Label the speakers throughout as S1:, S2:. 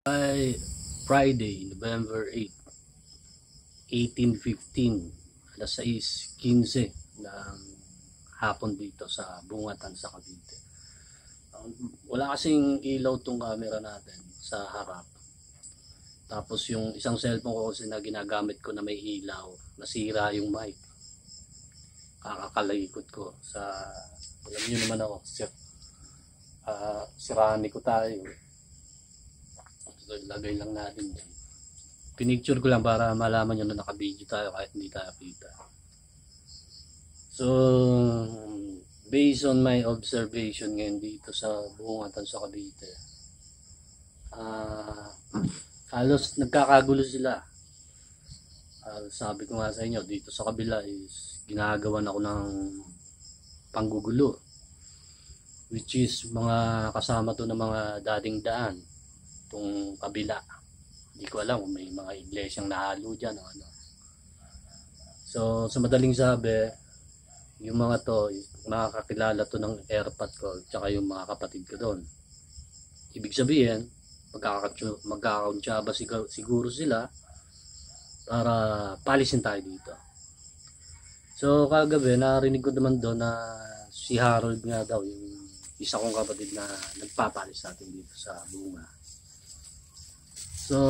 S1: Ay Friday, November 8, 18:15, alas 6:15 ng hapon dito sa Bungatan sa Cavite. Wala kasing ilaw tong camera natin sa harap. Tapos yung isang cellphone ko kasi na ginagamit ko na may ilaw, nasira yung mic. Kakakalikot ko sa, alam nyo naman ako, sirani ko tayo. So, lagay lang natin dyan. Pinicture ko lang para malaman nyo na naka-video tayo kahit hindi tayo kita. So, based on my observation ngayon dito sa Bungatan sa Cavite, halos nagkakagulo sila. Sabi ko nga sa inyo, dito sa kabila is ginagawan ako ng panggugulo, which is mga kasama to ng mga dating daan itong kabila. Hindi ko alam kung may mga iglesyang nahalo dyan o ano. So sa madaling sabi, yung mga to, mga kakilala to ng airpot ko tsaka yung mga kapatid ko doon. Ibig sabihin, magkakakuntsaba siguro sila para palisin tayo dito. So kagabi narinig ko naman doon na si Harold nga daw, yung isa kong kapatid na nagpapalis natin dito sa bunga. So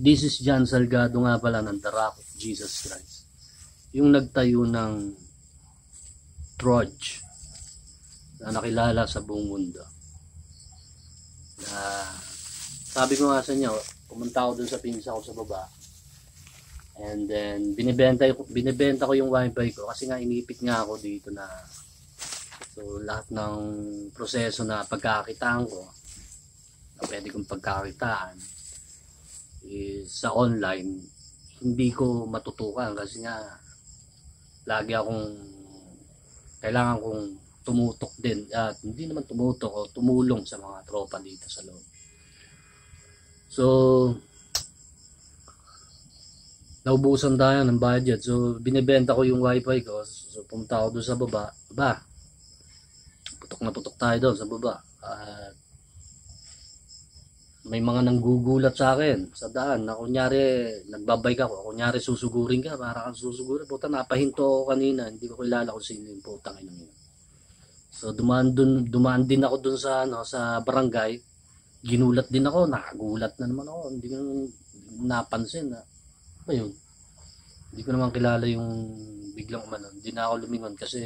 S1: this is John Salgado nga pala ng The Rock of Jesus Christ, yung nagtayo ng Trudge na nakilala sa buong mundo. Sabi ko nga sa inyo, pumunta ako dun sa pinsa ko sa baba, and then binibenta ko yung wifi ko kasi nga inipit nga ako dito na, so lahat ng proseso na pagkakitaan ko na pwede kong pagkakitaan is sa online, hindi ko matutukan kasi nga lagi akong kailangan kong tumutok din, at hindi naman tumutok o tumulong sa mga tropa dito sa loob. So naubusan tayo ng budget, so binibenta ko yung wifi ko. So pumunta ako doon sa baba, putok na putok tayo doon sa baba, at may mga nanggugulat sa akin sa daan na kunyari nagbabike ako, kunyari susugurin ka, para kang susugurin. Puta, napahinto ako kanina, hindi ko kilala kung sino yung putang ina yun. So dumaan din ako dun sa sa barangay, ginulat din ako, nakagulat na naman ako, hindi ko napansin na ba yun. Hindi ko naman kilala yung biglang umano, hindi na ako lumingon kasi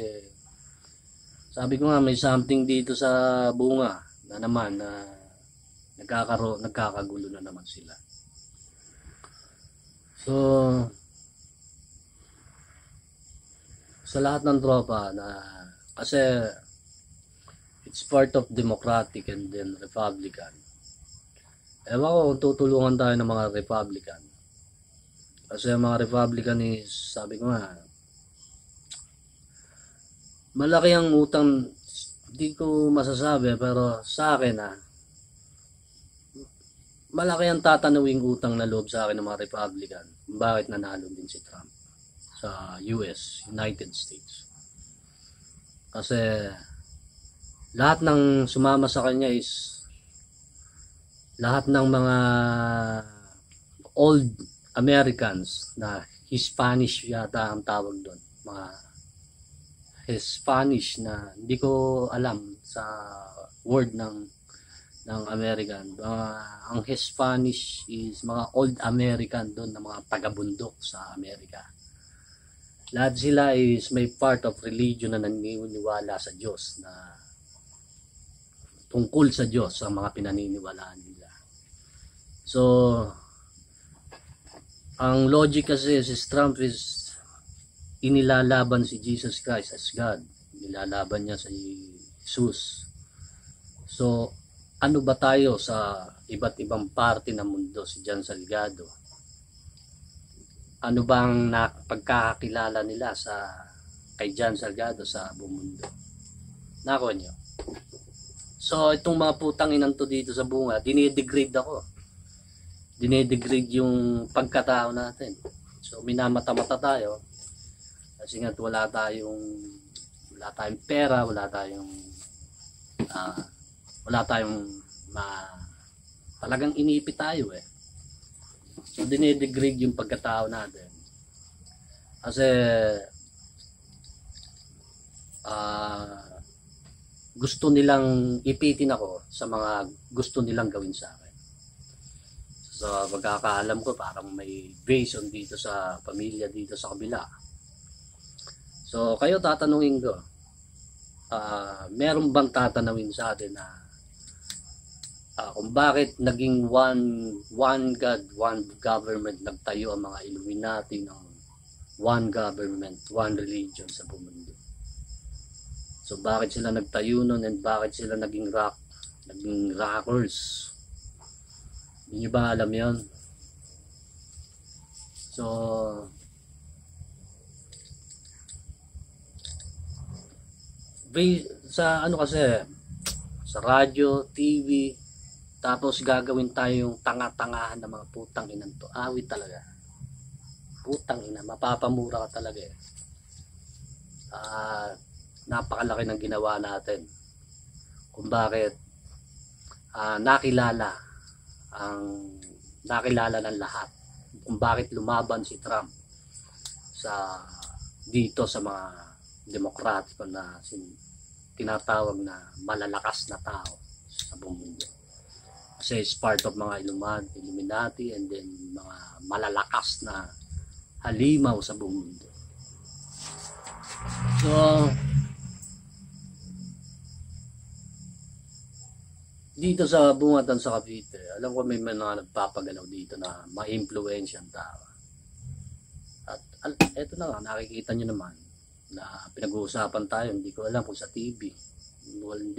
S1: sabi ko nga may something dito sa bunga na naman na nagkakagulo na naman sila. So sa lahat ng tropa na, kasi it's part of Democratic and then Republican, ewan ko kung tutulungan tayo ng mga Republican, kasi mga Republican is, sabi ko nga, malaki ang utang, hindi ko masasabi, pero sa akin malaki ang tatanawing utang na loob sa akin ng mga Republican. Bakit nanalo din si Trump sa US, United States? Kasi lahat ng sumama sa kanya is lahat ng mga old Americans na Hispanish yata ang tawag doon. Mga Hispanish na hindi ko alam sa word ng American. Ang Hispanish is mga old American doon na mga taga-bundok sa Amerika. Lahat sila is may part of religion na naniniwala sa Diyos, na tungkol sa Diyos ang mga pinaniniwalaan nila. So ang logic kasi si Trump is inilalaban si Jesus Christ as God. Inilalaban niya si Jesus. So ano ba tayo sa iba't ibang parte ng mundo, si John Salgado? Ano bang pagkakakilala nila sa kay John Salgado sa buong mundo? Nako nyo. So itong mga putang inang to dito sa bunga, dinidegrade ako. Dinidegrade yung pagkatao natin. So minamata-mata tayo kasi nga wala tayong pera, wala tayong talagang inipit tayo eh. So dinedegrade yung pagkatao natin. Kasi gusto nilang ipitin ako sa mga gusto nilang gawin sa akin. So pagkakaalam ko parang may based on dito sa pamilya dito sa kabila. So kayo tatanungin ko, meron bang tatanawin sa atin na kung bakit naging one God, one government, nagtayo ang mga Illuminati ng one government, one religion sa buong mundo. So bakit sila nagtayo nun and bakit sila naging rockers? Hindi nyo ba alam yon? So sa ano kasi, sa radyo, TV, tapos gagawin tayong tanga-tangahan ng mga putang inan to. Awit talaga. Putang ina, mapapamura ka talaga eh. Napakalaki ng ginawa natin. Kung bakit nakilala ng lahat. Kung bakit lumaban si Trump dito sa mga demokratiko na tinatawag na malalakas na tao sa buong mundo. Kasi it's part of mga Illuminati and then mga malalakas na halimaw sa buong mundo. So dito sa Bungatan sa Cavite, alam ko may mga nagpapagalaw dito na ma-influensya ang tao. At eto na nga, nakikita nyo naman na pinag-uusapan tayo, hindi ko alam kung sa TV.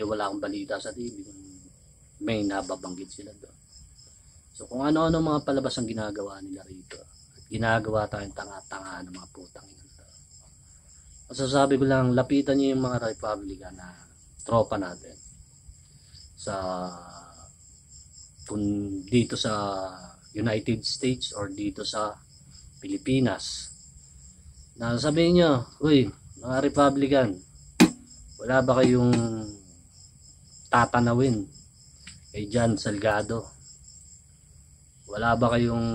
S1: Wala akong balita sa TV kung may nababanggit sila doon. So kung ano-ano mga palabas ang ginagawa nila rito, at ginagawa tayong tanga-tanga ng mga putang ina. Masasabi ko lang, lapitan nyo yung mga Republican na tropa natin kung dito sa United States or dito sa Pilipinas, na sabihin nyo, uy, mga Republican, wala ba kayong tatanawin kay Jan Salgado? Wala ba kayong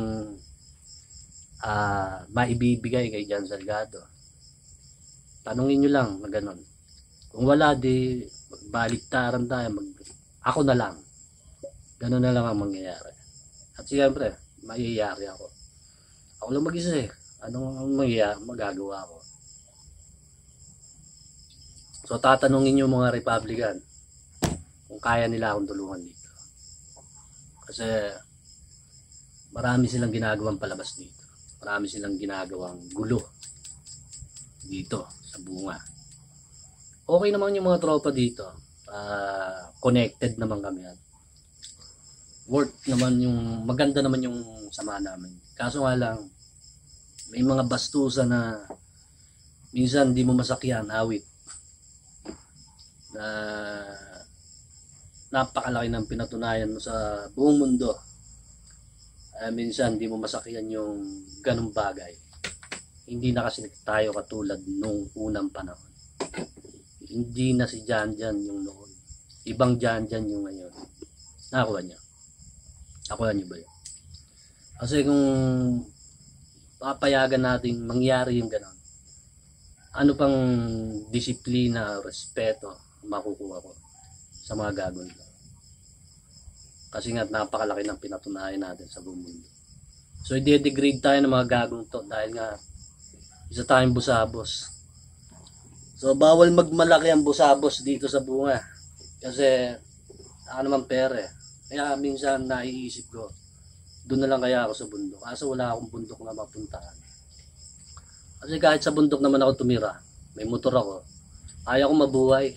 S1: maibibigay kay Jan Salgado? Tanungin nyo lang na ganon. Kung wala, di baliktaran tayo, ako na lang. Ganon na lang ang mangyayari. At siyempre, mayayari ako. Ako lang mag-isa eh. Anong magagawa ko? So tatanungin nyo mga Republican kung kaya nila akong tulungan dito. Kasi marami silang ginagawang palabas dito. Marami silang ginagawang gulo dito sa bunga. Okay naman yung mga tropa dito. Connected naman kami at work naman yung maganda naman yung sama namin. Kaso nga lang may mga bastusa na minsan di mo masakyan, awit na napakalaki ng pinatunayan mo sa buong mundo. Minsan di mo masakyan yung ganung bagay. Hindi na kasi tayo katulad nung unang panahon. Hindi na si Janjan yung noon. Ibang Janjan yung ngayon. Nakuha niyo? Nakuha niyo ba yun? Kasi kung papayagan natin mangyari yung ganon, ano pang disiplina, respeto makukuha ko sa mga gagawin ko? Kasi nga napakalaki ng pinatunayan natin sa buong mundo. So i-degrade tayo ng mga gagawin to dahil nga isa tayong busabos. So bawal magmalaki ang busabos dito sa bunga. Kasi ako naman pera eh. Kaya minsan naiisip ko, doon na lang kaya ako sa bundok. Kaso wala akong bundok na mapuntahan. Kasi kahit sa bundok naman ako tumira, may motor ako, kaya kong mabuhay.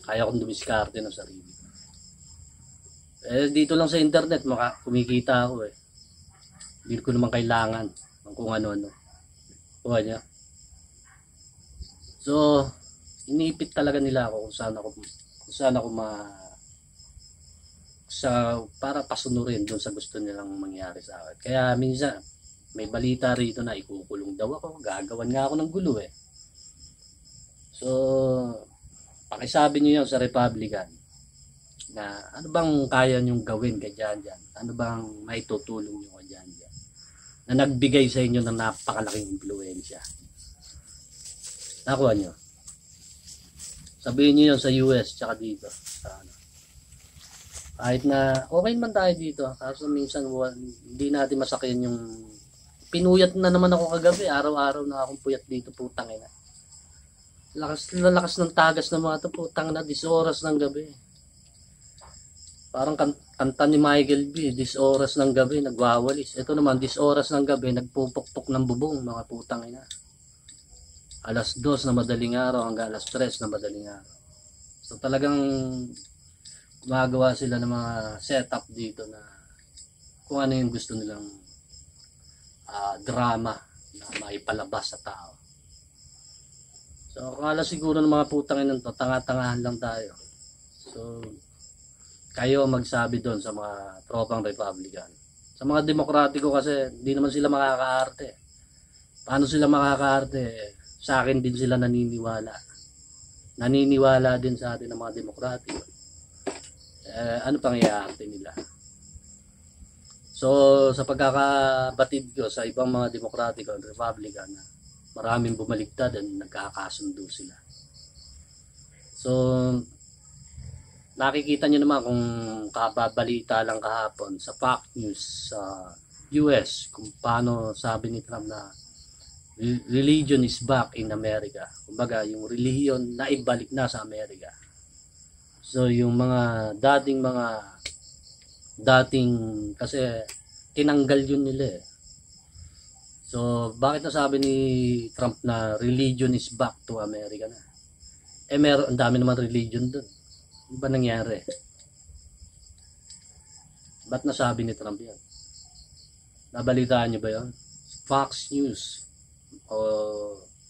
S1: Kaya kong dumiskarte ng sarili. Dito lang sa internet, kumikita ako eh. Hindi ko naman kailangan ng kung ano-ano. Kuha niya. So, iniipit talaga nila ako kung saan ako para pasunurin doon sa gusto nilang mangyari sa akin. Kaya minsan, may balita rito na ikukulong daw ako. Gagawan nga ako ng gulo eh. So, pakisabi niyo yan sa Republican. na ano bang kaya nyong gawin kay Jan Jan? Ano bang maitutulong nyo kay Jan Jan? Na nagbigay sa inyo ng napakalaking impluensya. Nakuha nyo. Sabihin nyo yun sa US tsaka dito. Sa ano. Kahit na okay man tayo dito. Kaso minsan hindi natin masakin yung pinuyat na naman ako kagabi. Araw-araw na akong puyat dito, putang ina. Lakas ng tagas ng mga ito, putang na 10 oras ng gabi. Parang kanta ni Michael B. 10 oras ng gabi, nagwawalis. Ito naman, 10 oras ng gabi, nagpupukpok ng bubong, mga putang ina. Alas 2 na madaling araw hanggang alas 3 na madaling araw. So talagang gumagawa sila ng mga setup dito na kung ano yung gusto nilang drama na maipalabas sa tao. So akala siguro ng mga putang ina to, tanga-tangahan lang tayo. So kayo magsabi doon sa mga tropang Republican. Sa mga Demokratiko kasi hindi naman sila makakaarte. Paano sila makakaarte? Sa akin din sila naniniwala. Naniniwala din sa atin ng mga Demokratiko. Ano pang iaarte nila? So sa pagkakabatid ko sa ibang mga Demokratiko at Republican, maraming bumaliktad at nagkakasundo sila. So nakikita nyo naman kung kababalita lang kahapon sa Fox News sa US kung paano sabi ni Trump na religion is back in America. Kumbaga yung relihiyon na ibalik na sa Amerika. So yung mga dating kasi tinanggal yun nila eh. So bakit nasabi ni Trump na religion is back to America na? Meron ang dami naman religion doon. Ano ba nangyari? Ba't nasabi ni Trump yan? Nabalitaan nyo ba yan? Fox News. O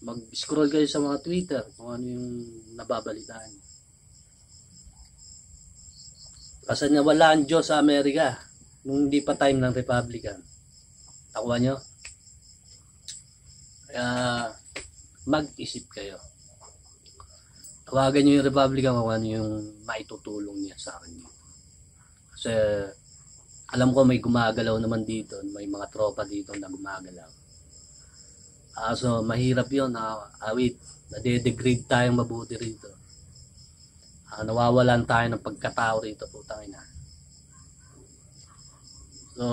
S1: mag-scroll kayo sa mga Twitter kung ano yung nababalitaan nyo. Kasi nawala ang Diyos sa Amerika nung hindi pa time ng Republican. Takuha nyo? Kaya mag-isip kayo. Tawagan nyo yung Republican kung ano yung maitutulong niya sa akin. Kasi alam ko may gumagalaw naman dito. May mga tropa dito na gumagalaw. So mahirap yun. Nade-degrade tayong mabuti rito. Nawawalan tayo ng pagkatao rito. Putang ina. So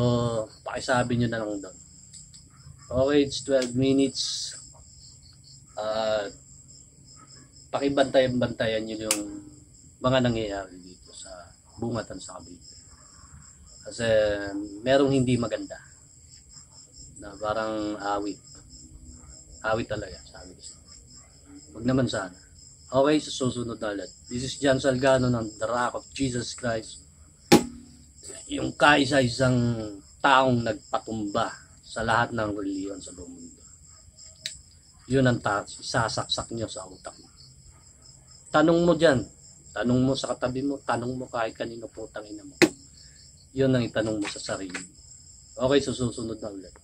S1: pakisabi nyo na lang doon. Okay, it's 12 minutes. Pakibantayan nyo yung mga nangyayari dito sa Bungatan sa Cavite. Kasi merong hindi maganda na parang awit talaga, sabi ko. Huwag naman sana. Okay, sa susunod na ulit. This is Jan Salgano ng The Rock of Jesus Christ, yung kaisa-isang taong nagpatumba sa lahat ng reliyon sa buong mundo. Yun ang isasaksak nyo sa utak mo. Tanong mo dyan, tanong mo sa katabi mo, tanong mo kahit kanino, putang ina mo. Yun ang itanong mo sa sarili mo. Okay, susunod na ulit.